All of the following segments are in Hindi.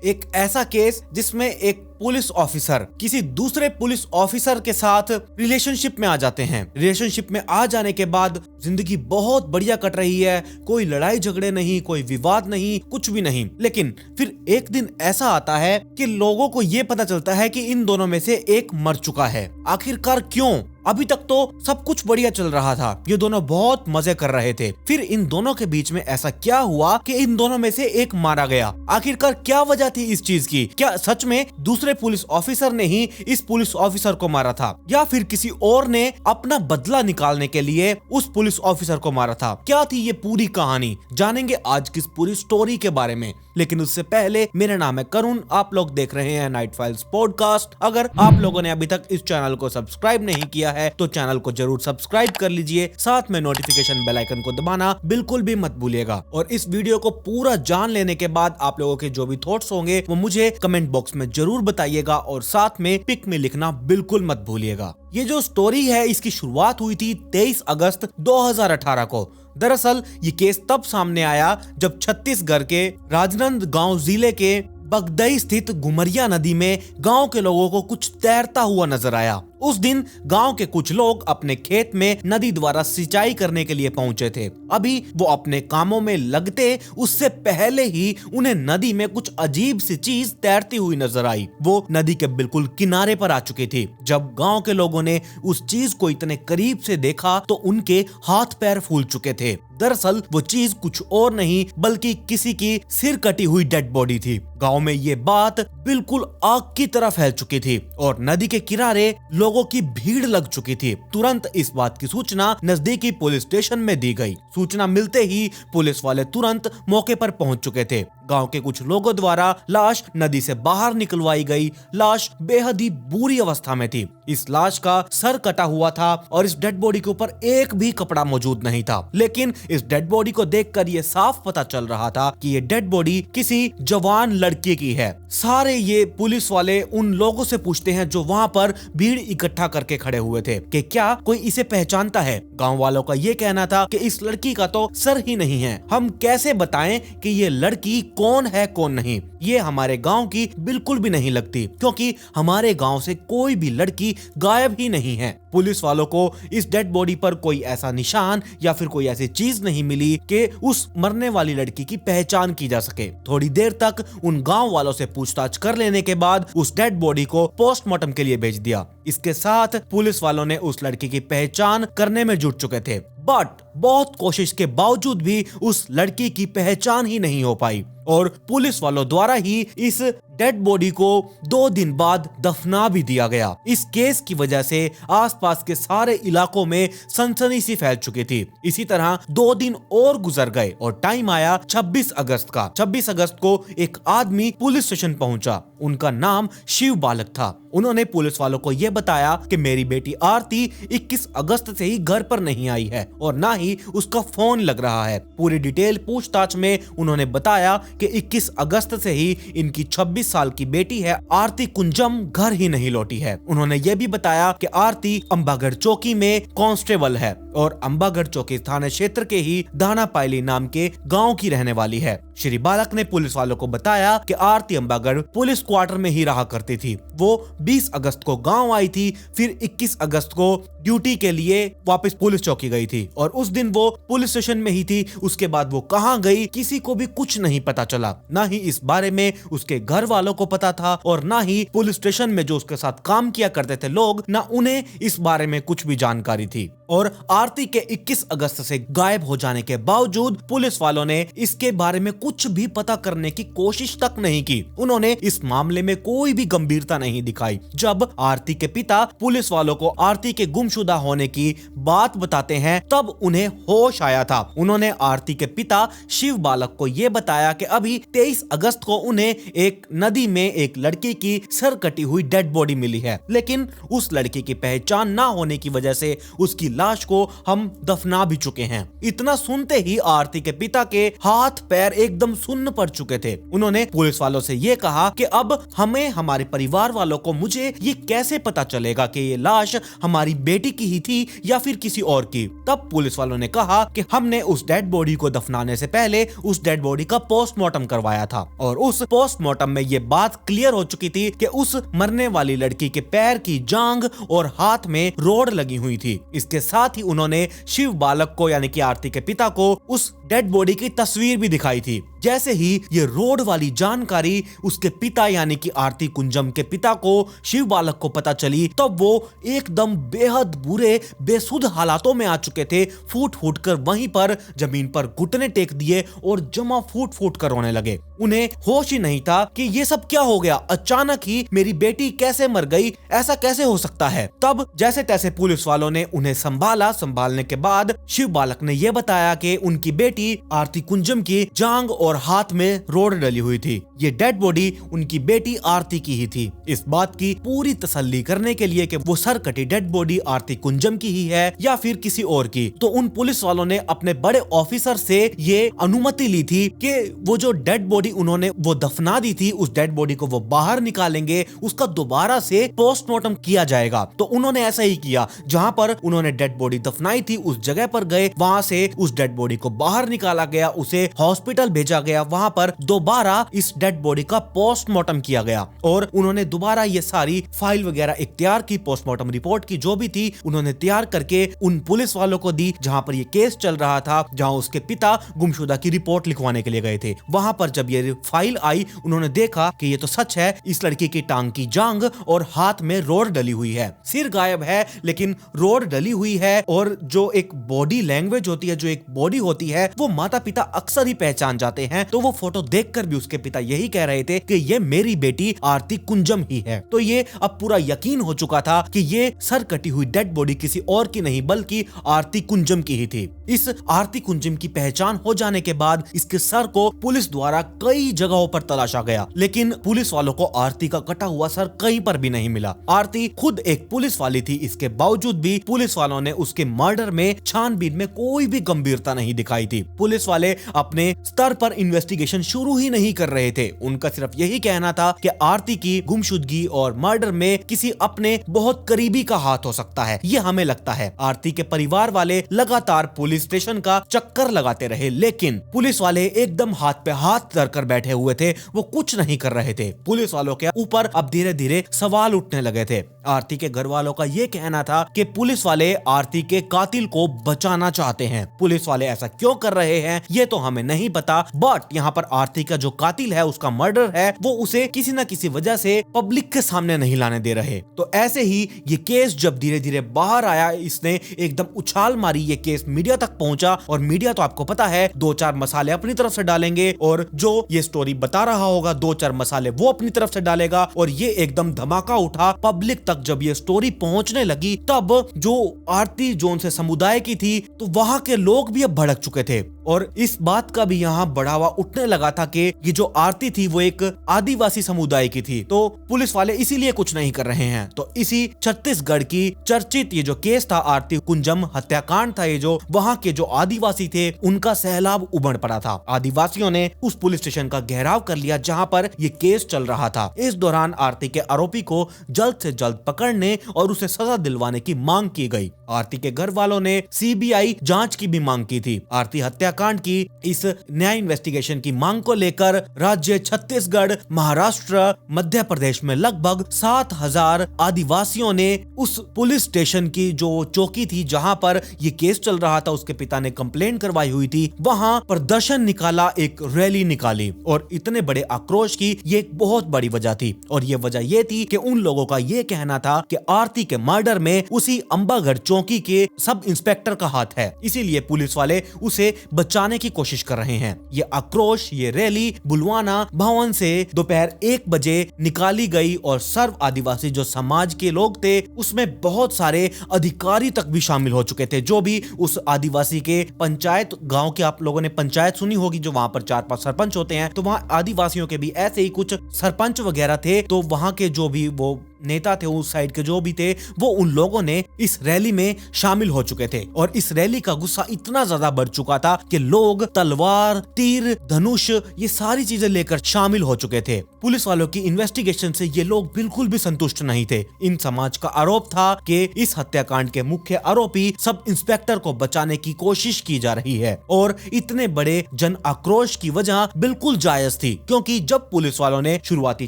एक ऐसा केस जिसमें एक पुलिस ऑफिसर किसी दूसरे पुलिस ऑफिसर के साथ रिलेशनशिप में आ जाते हैं। रिलेशनशिप में आ जाने के बाद जिंदगी बहुत बढ़िया कट रही है, कोई लड़ाई झगड़े नहीं, कोई विवाद नहीं, कुछ भी नहीं। लेकिन फिर एक दिन ऐसा आता है कि लोगों को ये पता चलता है कि इन दोनों में से एक मर चुका है। आखिरकार क्यों? अभी तक तो सब कुछ बढ़िया चल रहा था, ये दोनों बहुत मजे कर रहे थे। फिर इन दोनों के बीच में ऐसा क्या हुआ कि इन दोनों में से एक मारा गया? आखिरकार क्या वजह थी इस चीज की? क्या सच में दूसरे पुलिस ऑफिसर ने ही इस पुलिस ऑफिसर को मारा था, या फिर किसी और ने अपना बदला निकालने के लिए उस पुलिस ऑफिसर को मारा था? क्या थी ये पूरी कहानी? जानेंगे आज की इस पूरी स्टोरी के बारे में। लेकिन उससे पहले, मेरा नाम है करुण, आप लोग देख रहे हैं नाइट फाइल्स पॉडकास्ट। अगर आप लोगों ने अभी तक इस चैनल को सब्सक्राइब नहीं किया है तो चैनल को जरूर सब्सक्राइब कर लीजिए, साथ में नोटिफिकेशन बेल आइकन को दबाना बिल्कुल भी मत भूलिएगा। और इस वीडियो को पूरा जान लेने के बाद आप लोगों के जो भी थॉट्स होंगे वो मुझे कमेंट बॉक्स में जरूर बताइएगा, और साथ में पिक में लिखना बिल्कुल मत भूलिएगा। ये जो स्टोरी है इसकी शुरुआत हुई थी 23 अगस्त 2018 को। दरअसल ये केस तब सामने आया जब छत्तीसगढ़ के राजनांदगांव जिले के बगदई स्थित घुमरिया नदी में गांव के लोगों को कुछ तैरता हुआ नजर आया। उस दिन गांव के कुछ लोग अपने खेत में नदी द्वारा सिंचाई करने के लिए पहुंचे थे। अभी वो अपने कामों में लगते उससे पहले ही उन्हें नदी में कुछ अजीब सी चीज तैरती हुई नजर आई। वो नदी के बिल्कुल किनारे पर आ चुकी थी। जब गांव के लोगों ने उस चीज को इतने करीब से देखा तो उनके हाथ पैर फूल चुके थे। दरअसल वो चीज कुछ और नहीं बल्कि किसी की सिर कटी हुई डेड बॉडी थी। गांव में ये बात बिल्कुल आग की तरह फैल चुकी थी और नदी के किनारे लोगों की भीड़ लग चुकी थी। तुरंत इस बात की सूचना नजदीकी पुलिस स्टेशन में दी गई। सूचना मिलते ही पुलिस वाले तुरंत मौके पर पहुंच चुके थे। गांव के कुछ लोगों द्वारा लाश नदी से बाहर निकलवाई गई। लाश बेहद ही बुरी अवस्था में थी। इस लाश का सर कटा हुआ था और इस डेड बॉडी के ऊपर एक भी कपड़ा मौजूद नहीं था। लेकिन इस डेड बॉडी को देखकर ये साफ पता चल रहा था कि ये डेड बॉडी किसी जवान लड़के की है। सारे ये पुलिस वाले उन लोगों से पूछते हैं जो वहां पर भीड़ इकट्ठा करके खड़े हुए थे कि क्या कोई इसे पहचानता है। गांव वालों का ये कहना था कि इस लड़की का तो सर ही नहीं है, हम कैसे बताएं कि ये लड़की कौन है कौन नहीं। ये हमारे गांव की बिल्कुल भी नहीं लगती, क्योंकि हमारे गांव से कोई भी लड़की गायब ही नहीं है। पुलिस वालों को इस डेड बॉडी पर कोई ऐसा निशान या फिर कोई ऐसी चीज नहीं मिली कि उस मरने वाली लड़की की पहचान की जा सके। थोड़ी देर तक उन गांव वालों से पूछताछ कर लेने के बाद उस डेड बॉडी को पोस्टमार्टम के लिए भेज दिया। इसके साथ पुलिस वालों ने उस लड़की की पहचान करने में जुट चुके थे, बट बहुत कोशिश के बावजूद भी उस लड़की की पहचान ही नहीं हो पाई और पुलिस वालों द्वारा ही इस डेड बॉडी को 2 दिन बाद दफना भी दिया गया। इस केस की वजह से आसपास के सारे इलाकों में सनसनी सी फैल चुकी थी। इसी तरह 2 दिन और गुजर गए और टाइम आया 26 अगस्त का। 26 अगस्त को एक आदमी पुलिस स्टेशन पहुंचा। उनका नाम शिव बालक था। उन्होंने पुलिस वालों को यह बताया कि मेरी बेटी आरती 21 अगस्त से ही घर पर नहीं आई है और ना ही उसका फोन लग रहा है। पूरी डिटेल पूछताछ में उन्होंने बताया कि 21 अगस्त से ही इनकी 26 साल की बेटी है आरती कुंजम घर ही नहीं लौटी है। उन्होंने ये भी बताया कि आरती अंबागढ़ चौकी में कांस्टेबल है और अंबागढ़ चौकी थाना क्षेत्र के ही दानापायली नाम के गांव की रहने वाली है। श्री बालक ने पुलिस वालों को बताया कि आरती अंबागढ़ पुलिस क्वार्टर में ही रहा करती थी। वो 20 अगस्त को गांव आई थी, फिर 21 अगस्त को ड्यूटी के लिए वापस पुलिस चौकी गई थी और उस दिन वो पुलिस स्टेशन में ही थी। उसके बाद वो कहां गई किसी को भी कुछ नहीं पता चला। ना ही इस बारे में उसके घर वालों को पता था और ना ही पुलिस स्टेशन में जो उसके साथ काम किया करते थे लोग, ना उन्हें इस बारे में कुछ भी जानकारी थी। और आरती के 21 अगस्त से गायब हो जाने के बावजूद पुलिस वालों ने इसके बारे में कुछ भी पता करने की कोशिश तक नहीं की। उन्होंने इस मामले में कोई भी गंभीरता नहीं दिखाई। जब आरती के पिता पुलिस वालों को आरती के गुमशुदा होने की बात बताते हैं तब उन्हें होश आया था। उन्होंने आरती के पिता शिव बालक को यह बताया कि अभी 23 अगस्त को उन्हें एक नदी में एक लड़की की सर कटी हुई डेड बॉडी मिली है, लेकिन उस लड़की की पहचान ना होने की वजह से उसकी लाश को हम दफना भी चुके हैं। इतना सुनते ही आरती के पिता के हाथ पैर एकदम सुन्न पड़ चुके थे। उन्होंने पुलिस वालों से ये कहा कि अब हमें, हमारे परिवार वालों को, मुझे ये कैसे पता चलेगा कि ये लाश हमारी बेटी की ही थी या फिर किसी और की। तब पुलिस वालों ने कहा कि हमने उस डेड बॉडी को दफनाने से पहले उस डेड बॉडी का पोस्टमार्टम करवाया था और उस पोस्टमार्टम में ये बात क्लियर हो चुकी थी कि उस मरने वाली लड़की के पैर की जांघ और हाथ में रोड लगी हुई थी। इसके साथ ही उन्होंने शिव बालक को, यानी कि आरती के पिता को, उस डेड बॉडी की तस्वीर भी दिखाई थी। जैसे ही ये रोड वाली जानकारी उसके पिता यानी कि आरती कुंजम के पिता को, शिव बालक को पता चली, तब वो एकदम बेहद बुरे बेसुध हालातों में आ चुके थे। फूट फूट कर वहीं पर जमीन पर घुटने टेक दिए और जमा फूट फूट कर रोने लगे। उन्हें होश ही नहीं था कि ये सब क्या हो गया, अचानक ही मेरी बेटी कैसे मर गई, ऐसा कैसे हो सकता है। तब जैसे तैसे पुलिस वालों ने उन्हें संभाला। संभालने के बाद शिव बालक ने यह बताया कि उनकी बेटी आरती कुंजम की जांघ और हाथ में रोड डली हुई थी। ये डेड बॉडी उनकी बेटी आरती की ही थी। इस बात की पूरी तसल्ली करने के लिए कि वो सर कटी डेड बॉडी आरती कुंजम की ही है या फिर किसी और की, तो उन पुलिस वालों ने अपने बड़े ऑफिसर से ये अनुमति ली थी कि वो जो डेड बॉडी उन्होंने वो दफना दी थी, उस डेड बॉडी को वो बाहर निकालेंगे, उसका दोबारा से पोस्टमार्टम किया जाएगा। तो उन्होंने ऐसा ही किया। जहां पर उन्होंने डेड बॉडी दफनाई थी उस जगह पर गए, वहां से उस डेड बॉडी को बाहर निकाला गया, उसे हॉस्पिटल भेजा गया, वहां पर दोबारा इस डेड बॉडी का पोस्टमार्टम किया गया और उन्होंने दोबारा ये सारी फाइल वगैरह एक तैयार की, पोस्टमार्टम रिपोर्ट की जो भी थी उन्होंने तैयार करके उन पुलिस वालों को दी जहां पर ये केस चल रहा था, जहां उसके पिता गुमशुदा की रिपोर्ट लिखवाने के लिए गए थे। वहां पर जब ये फाइल आई, उन्होंने देखा कि ये तो सच है, इस लड़की की टांग की जांघ और हाथ में रोड डली हुई है, सिर गायब है लेकिन रोड डली हुई है। और जो एक बॉडी लैंग्वेज होती है, जो एक बॉडी होती है, वो माता पिता अक्सर ही पहचान जाते हैं। तो वो फोटो देखकर भी उसके पिता यही कह रहे थे कि ये मेरी बेटी आरती कुंजम ही है। तो ये अब पूरा यकीन हो चुका था कि ये सर कटी हुई डेड बॉडी किसी और की नहीं बल्कि आरती कुंजम की ही थी। इस आरती कुंजम की पहचान हो जाने के बाद इसके सर को पुलिस द्वारा कई जगहों पर तलाशा गया, लेकिन पुलिस वालों को आरती का कटा हुआ सर कहीं पर भी नहीं मिला। आरती खुद एक पुलिस वाली थी, इसके बावजूद भी पुलिस वालों ने उसके मर्डर में छानबीन में कोई भी गंभीरता नहीं दिखाई थी। पुलिस वाले अपने स्तर पर इन्वेस्टिगेशन शुरू ही नहीं कर रहे थे। उनका सिर्फ यही कहना था कि आरती की गुमशुदगी और मर्डर में किसी अपने बहुत करीबी का हाथ हो सकता है, ये हमें लगता है। आरती के परिवार वाले लगातार पुलिस स्टेशन का चक्कर लगाते रहे, लेकिन पुलिस वाले एकदम हाथ पे हाथ धरकर बैठे हुए थे, वो कुछ नहीं कर रहे थे। पुलिस वालों के ऊपर अब धीरे धीरे सवाल उठने लगे थे। आरती के घर वालों का ये कहना था कि पुलिस वाले आरती के कातिल को बचाना चाहते हैं। पुलिस वाले ऐसा क्यों कर रहे हैं ये तो हमें नहीं पता, बट यहाँ पर आरती का जो कातिल है, उसका मर्डर है, वो उसे किसी न किसी वजह से पब्लिक के सामने नहीं लाने दे रहे। तो ऐसे ही ये केस जब धीरे धीरे बाहर आया, इसने एकदम उछाल मारी, ये केस मीडिया तक पहुंचा और मीडिया तो आपको पता है दो चार मसाले अपनी तरफ से डालेंगे और जो ये स्टोरी बता रहा होगा दो चार मसाले वो अपनी तरफ से डालेगा और ये एकदम धमाका उठा पब्लिक तक। जब ये स्टोरी पहुंचने लगी तब जो आरती जोन से समुदाय की थी तो वहां के लोग भी अब भड़क चुके थे और इस बात का भी यहाँ बढ़ावा उठने लगा था कि ये जो आरती थी वो एक आदिवासी समुदाय की थी, तो पुलिस वाले इसीलिए कुछ नहीं कर रहे हैं। तो इसी छत्तीसगढ़ की चर्चित ये जो केस था, आरती कुंजम हत्याकांड था, ये जो वहां के जो आदिवासी थे उनका सैलाब उमड़ पड़ा था। आदिवासियों ने उस पुलिस स्टेशन का घेराव कर लिया जहां पर ये केस चल रहा था। इस दौरान आरती के आरोपी को जल्द से जल्द पकड़ने और उसे सजा दिलवाने की मांग की गई। आरती के घर वालों ने सीबीआई जांच की भी मांग की थी। आरती हत्याकांड की इस न्याय इन्वेस्टिगेशन की मांग को लेकर राज्य छत्तीसगढ़, महाराष्ट्र, मध्य प्रदेश में लगभग 7,000 आदिवासियों ने उस पुलिस स्टेशन की जो चौकी थी जहां पर ये केस चल रहा था, उसके पिता ने कंप्लेंट करवाई हुई थी, वहां प्रदर्शन निकाला, एक रैली निकाली और इतने बड़े आक्रोश की ये एक बहुत बड़ी वजह थी। और ये वजह ये थी कि उन लोगों का ये कहना था कि आरती के मर्डर में उसी अंबागढ़ चौकी के सब इंस्पेक्टर का हाथ है, इसीलिए पुलिस वाले उसे बचाने की कोशिश कर रहे हैं। ये आक्रोश, ये रैली बुलवाना भवन से दोपहर 1 बजे निकाली गई और सर्व आदिवासी जो समाज के लोग थे उसमें बहुत सारे अधिकारी तक भी शामिल हो चुके थे, जो भी उस आदिवासी के पंचायत, गांव के आप लोगों ने पंचायत सुनी होगी जो वहां पर 4-5 सरपंच होते हैं, तो वहां आदिवासियों के भी ऐसे ही कुछ सरपंच वगैरह थे। तो वहां के जो भी वो नेता थे उस साइड के, जो भी थे, वो उन लोगों ने इस रैली में शामिल हो चुके थे और इस रैली का गुस्सा इतना ज्यादा बढ़ चुका था कि लोग तलवार, तीर, धनुष ये सारी चीजें लेकर शामिल हो चुके थे। पुलिस वालों की इन्वेस्टिगेशन से ये लोग बिल्कुल भी संतुष्ट नहीं थे। इन समाज का आरोप था कि इस हत्याकांड के मुख्य आरोपी सब इंस्पेक्टर को बचाने की कोशिश की जा रही है और इतने बड़े जन आक्रोश की वजह बिल्कुल जायज थी, क्योंकि जब पुलिस वालों ने शुरुआती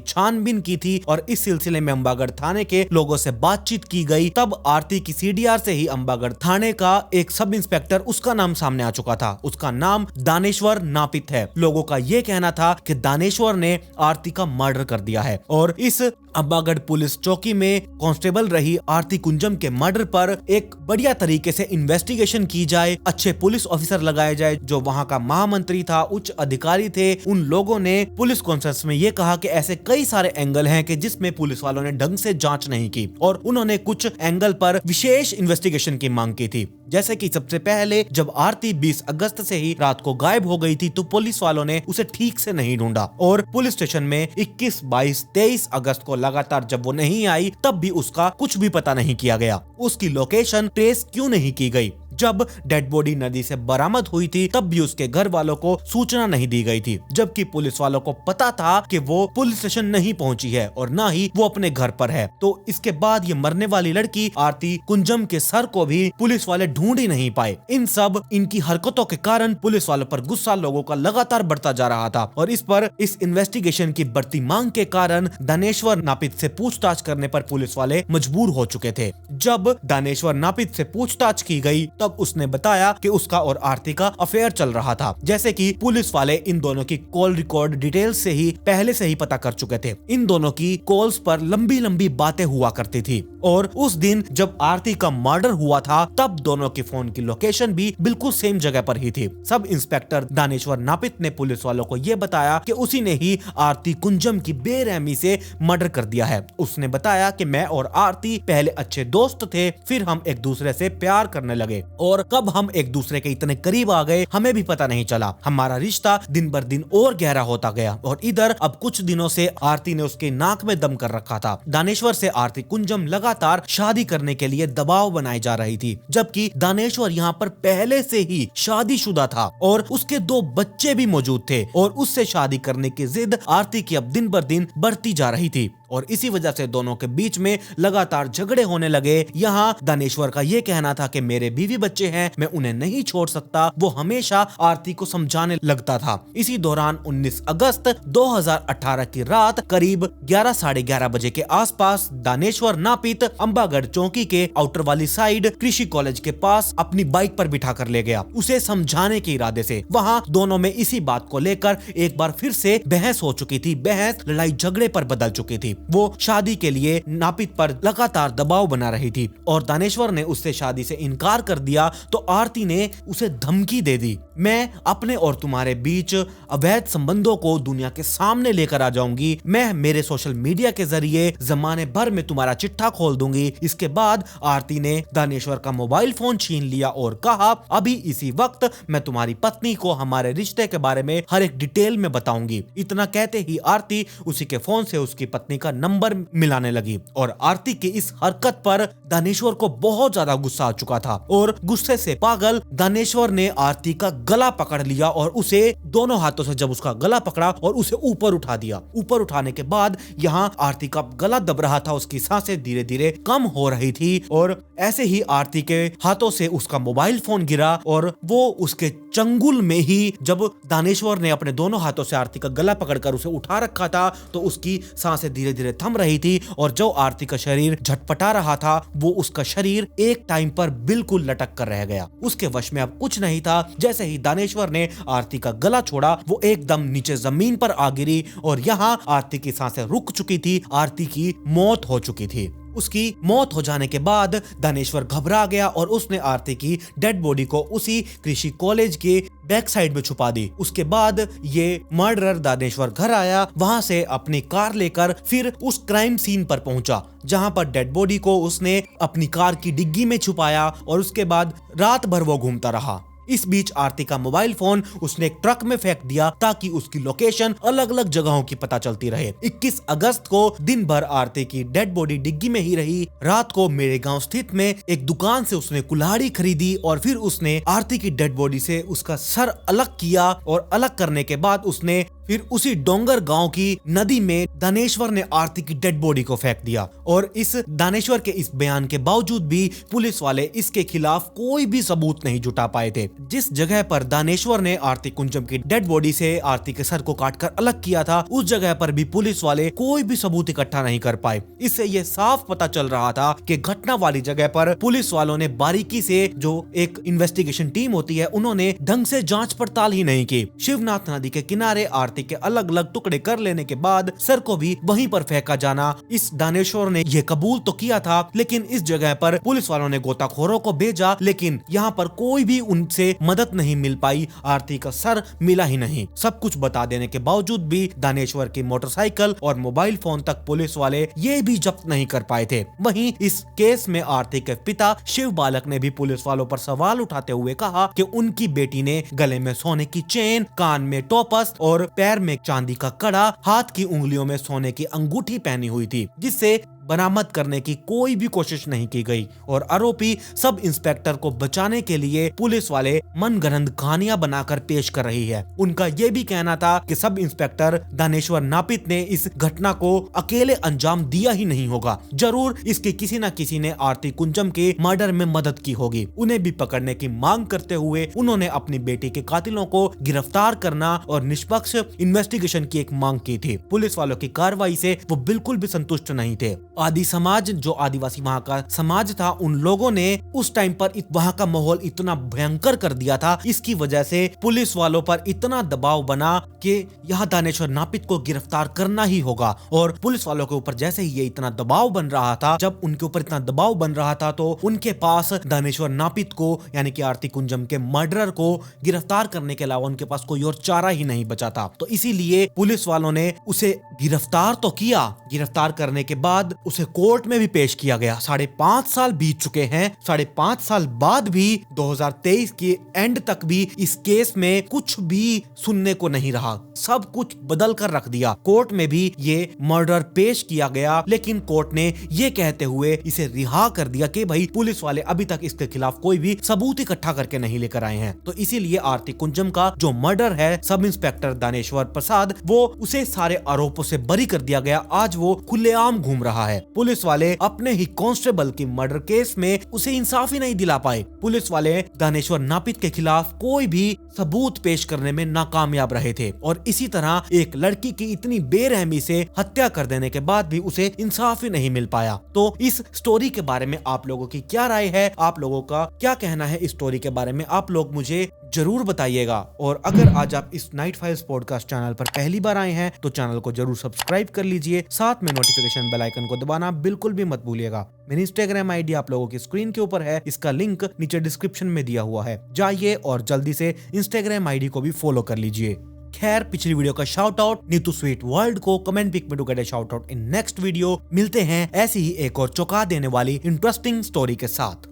छानबीन की थी और इस सिलसिले में अंबागढ़ थाने के लोगों से बातचीत की गई, तब आरती की सीडीआर से ही अंबागढ़ थाने का एक सब इंस्पेक्टर, उसका नाम सामने आ चुका था। उसका नाम दानेश्वर नापित है। लोगों का ये कहना था कि दानेश्वर ने आरती का मर्डर कर दिया है और इस अंबागढ़ पुलिस चौकी में कांस्टेबल रही आरती कुंजम के मर्डर पर एक बढ़िया तरीके से इन्वेस्टिगेशन की जाए, अच्छे पुलिस ऑफिसर लगाए जाए। जो वहां का महामंत्री था, उच्च अधिकारी थे, उन लोगों ने पुलिस कॉन्फ्रेंस में ये कहा कि ऐसे कई सारे एंगल हैं कि जिसमें पुलिस वालों ने ढंग से जांच नहीं की और उन्होंने कुछ एंगल पर विशेष इन्वेस्टिगेशन की मांग की थी। जैसे कि सबसे पहले जब आरती 20 अगस्त से ही रात को गायब हो गई थी तो पुलिस वालों ने उसे ठीक से नहीं ढूंढा और पुलिस स्टेशन में 21, 22, 23 अगस्त को लगातार जब वो नहीं आई तब भी उसका कुछ भी पता नहीं किया गया। उसकी लोकेशन ट्रेस क्यों नहीं की गई? जब डेड बॉडी नदी से बरामद हुई थी तब भी उसके घर वालों को सूचना नहीं दी गई थी, जबकि पुलिस वालों को पता था कि वो पुलिस स्टेशन नहीं पहुंची है और ना ही वो अपने घर पर है। तो इसके बाद ये मरने वाली लड़की आरती कुंजम के सर को भी पुलिस वाले ढूंढ ही नहीं पाए। इन सब इनकी हरकतों के कारण पुलिस वालों पर गुस्सा लोगों का लगातार बढ़ता जा रहा था और इस इन्वेस्टिगेशन की बढ़ती मांग के कारण दानेश्वर नापित से पूछताछ करने पर पुलिस वाले मजबूर हो चुके थे। जब दानेश्वर नापित से पूछताछ की गई तब उसने बताया कि उसका और आरती का अफेयर चल रहा था। जैसे कि पुलिस वाले इन दोनों की कॉल रिकॉर्ड डिटेल से ही पहले से ही पता कर चुके थे। इन दोनों की कॉल्स पर लंबी लंबी बातें हुआ करती थी और उस दिन जब आरती का मर्डर हुआ था तब दोनों की फोन की लोकेशन भी बिल्कुल सेम जगह पर ही थी। सब इंस्पेक्टर दानेश्वर नापित ने पुलिस वालों को यह बताया कि उसी ने ही आरती कुंजम की बेरहमी से मर्डर कर दिया है। उसने बताया कि मैं और आरती पहले अच्छे दोस्त थे, फिर हम एक दूसरे से प्यार करने लगे और कब हम एक दूसरे के इतने करीब आ गए हमें भी पता नहीं चला। हमारा रिश्ता दिन बर दिन और गहरा होता गया और इधर अब कुछ दिनों से आरती ने उसके नाक में दम कर रखा था। दानेश्वर से आरती कुंजम लगातार शादी करने के लिए दबाव बनाई जा रही थी, जबकि दानेश्वर यहाँ पर पहले से ही शादीशुदा था और उसके 2 बच्चे भी मौजूद थे और उससे शादी करने की जिद आरती की अब दिन बर दिन बढ़ती जा रही थी और इसी वजह से दोनों के बीच में लगातार झगड़े होने लगे। यहाँ दानेश्वर का ये कहना था कि मेरे बीवी बच्चे हैं, मैं उन्हें नहीं छोड़ सकता। वो हमेशा आरती को समझाने लगता था। इसी दौरान 19 अगस्त 2018 की रात करीब 11, साढ़े 11 बजे के आसपास दानेश्वर नापित अंबागढ़ चौकी के आउटर वाली साइड कृषि कॉलेज के पास अपनी बाइक पर बिठा कर ले गया, उसे समझाने के इरादे से। वहाँ दोनों में इसी बात को लेकर एक बार फिर से बहस हो चुकी थी। बहस लड़ाई झगड़े पर बदल चुकी थी। वो शादी के लिए नापित पर लगातार दबाव बना रही थी और दानेश्वर ने उससे शादी से इनकार कर दिया तो आरती ने उसे धमकी दे दी, मैं अपने और तुम्हारे बीच अवैध संबंधों को दुनिया के सामने लेकर आ जाऊंगी, मैं मेरे सोशल मीडिया के जरिए जमाने भर में तुम्हारा चिट्ठा खोल दूंगी। इसके बाद आरती ने दानेश्वर का मोबाइल फोन छीन लिया और कहा, अभी इसी वक्त मैं तुम्हारी पत्नी को हमारे रिश्ते के बारे में हर एक डिटेल में बताऊंगी। इतना कहते ही आरती उसी के फोन से उसकी पत्नी का नंबर मिलाने लगी और आरती की इस हरकत पर दानेश्वर को बहुत ज्यादा गुस्सा आ चुका था और गुस्से से पागल दानेश्वर ने आरती का गला पकड़ लिया और उसे दोनों हाथों से जब उसका गला पकड़ा और उसे ऊपर उठा दिया। ऊपर उठाने के बाद यहाँ आरती का गला दब रहा था, उसकी सांसें धीरे धीरे कम हो रही थी और ऐसे ही आरती के हाथों से उसका मोबाइल फोन गिरा और वो उसके चंगुल में ही, जब दानेश्वर ने अपने दोनों हाथों से आरती का गला पकड़कर उसे उठा रखा था तो उसकी सांसें धीरे धीरे थम रही थी और जो आरती का शरीर झटपटा रहा था वो उसका शरीर एक टाइम पर बिल्कुल लटक कर रह गया। उसके वश में अब कुछ नहीं था। जैसे ही दानेश्वर ने आरती का गला छोड़ा वो एकदम नीचे जमीन पर आ गिरी और यहाँ आरती की सांसें रुक चुकी थी, आरती की मौत हो चुकी थी। उसकी मौत हो जाने के बाद दानेश्वर घबरा गया और उसने आरती की डेड बॉडी को उसी कृषि कॉलेज के बैक साइड में छुपा दी। उसके बाद ये मर्डरर दानेश्वर घर आया, वहां से अपनी कार लेकर फिर उस क्राइम सीन पर पहुंचा जहां पर डेड बॉडी को उसने अपनी कार की डिग्गी में छुपाया और उसके बाद रात भर वो घूमता रहा। इस बीच आरती का मोबाइल फोन उसने एक ट्रक में फेंक दिया ताकि उसकी लोकेशन अलग अलग जगहों की पता चलती रहे। 21 अगस्त को दिन भर आरती की डेड बॉडी डिग्गी में ही रही। रात को मेरे गांव स्थित में एक दुकान से उसने कुल्हाड़ी खरीदी और फिर उसने आरती की डेड बॉडी से उसका सर अलग किया और अलग करने के बाद उसने फिर उसी डोंगर गांव की नदी में दानेश्वर ने आरती की डेड बॉडी को फेंक दिया। और इस दानेश्वर के इस बयान के बावजूद भी पुलिस वाले इसके खिलाफ कोई भी सबूत नहीं जुटा पाए थे। जिस जगह पर दानेश्वर ने आरती कुंजम की डेड बॉडी से आरती के सर को काटकर अलग किया था, उस जगह पर भी पुलिस वाले कोई भी सबूत इकट्ठा नहीं कर पाए। इससे यह साफ पता चल रहा था कि घटना वाली जगह पर पुलिस वालों ने बारीकी से, जो एक इन्वेस्टिगेशन टीम होती है, उन्होंने ढंग से जांच पड़ताल ही नहीं की। शिवनाथ नदी के किनारे आरती के अलग अलग टुकड़े कर लेने के बाद सर को भी वहीं पर फेंका जाना, इस दानेश्वर ने यह कबूल तो किया था, लेकिन इस जगह पर पुलिस वालों ने गोताखोरों को भेजा, लेकिन यहाँ पर कोई भी उनसे मदद नहीं मिल पाई। आरती का सर मिला ही नहीं। सब कुछ बता देने के बावजूद भी दानेश्वर की मोटरसाइकिल और मोबाइल फोन तक पुलिस वाले ये भी जब्त नहीं कर पाए थे। वहीं इस केस में आरती के पिता शिव बालक ने भी पुलिस वालों पर सवाल उठाते हुए कहा कि उनकी बेटी ने गले में सोने की चेन, कान में टोपस और पैर में चांदी का कड़ा, हाथ की उंगलियों में सोने की अंगूठी पहनी हुई थी, जिससे बरामद करने की कोई भी कोशिश नहीं की गई। और आरोपी सब इंस्पेक्टर को बचाने के लिए पुलिस वाले मनगढ़ंत कहानियां बनाकर पेश कर रही है। उनका यह भी कहना था कि सब इंस्पेक्टर दानेश्वर नापित ने इस घटना को अकेले अंजाम दिया ही नहीं होगा, जरूर इसके किसी न किसी ने आरती कुंजम के मर्डर में मदद की होगी। उन्हें भी पकड़ने की मांग करते हुए उन्होंने अपनी बेटी के कातिलों को गिरफ्तार करना और निष्पक्ष इन्वेस्टिगेशन की एक मांग की थी। पुलिस वालों की कार्रवाई से वो बिल्कुल भी संतुष्ट नहीं थे। आदि समाज, जो आदिवासी वहाँ का समाज था, उन लोगों ने उस टाइम पर वहाँ का माहौल इतना भयंकर कर दिया था, इसकी वजह से पुलिस वालों पर इतना दबाव बना कि यह दानेश्वर नापित को गिरफ्तार करना ही होगा। और पुलिस वालों के ऊपर जैसे ही ये इतना दबाव बन रहा था, जब उनके ऊपर इतना दबाव बन रहा था, तो उनके पास दानेश्वर नापित को, यानी कि आरती कुंजम के मर्डरर को गिरफ्तार करने के अलावा उनके पास कोई और चारा ही नहीं बचा था। तो इसीलिए पुलिस वालों ने उसे गिरफ्तार तो किया। गिरफ्तार करने के बाद उसे कोर्ट में भी पेश किया गया। 5.5 साल बीत चुके हैं। 5.5 साल बाद भी 2023 के एंड तक भी इस केस में कुछ भी सुनने को नहीं रहा। सब कुछ बदल कर रख दिया। कोर्ट में भी ये मर्डर पेश किया गया, लेकिन कोर्ट ने ये कहते हुए इसे रिहा कर दिया कि भाई पुलिस वाले अभी तक इसके खिलाफ कोई भी सबूत इकट्ठा करके नहीं लेकर आए हैं। तो इसीलिए आरती कुंजम का जो मर्डर है, सब इंस्पेक्टर दानेश्वर प्रसाद, वो उसे सारे आरोपों से बरी कर दिया गया। आज वो खुलेआम घूम रहा है। पुलिस वाले अपने ही कांस्टेबल की मर्डर केस में उसे इंसाफ ही नहीं दिला पाए। पुलिस वाले दानेश्वर नापित के खिलाफ कोई भी सबूत पेश करने में नाकामयाब रहे थे और इसी तरह एक लड़की की इतनी बेरहमी से हत्या कर देने के बाद भी उसे इंसाफ ही नहीं मिल पाया। तो इस स्टोरी के बारे में आप लोगों की क्या राय है? आप लोगों का क्या कहना है इस स्टोरी के बारे में? आप लोग मुझे जरूर बताइएगा। और अगर आज आप इस नाइट फाइल्स पॉडकास्ट चैनल पर पहली बार आए हैं तो चैनल को जरूर सब्सक्राइब कर लीजिए, साथ में नोटिफिकेशन बेल आइकन को दबाना बिल्कुल भी मत भूलिएगा। मेरी इंस्टाग्राम आईडी आप लोगों की स्क्रीन के ऊपर है, इसका लिंक नीचे डिस्क्रिप्शन में दिया हुआ है, जाइए और जल्दी से इंस्टाग्राम आईडी को भी फॉलो कर लीजिए। खैर, पिछली वीडियो का shout out Neetu Sweet World को कमेंट पिक में to get a shout out in next video. मिलते हैं ऐसी ही एक और चौंका देने वाली इंटरेस्टिंग स्टोरी के साथ।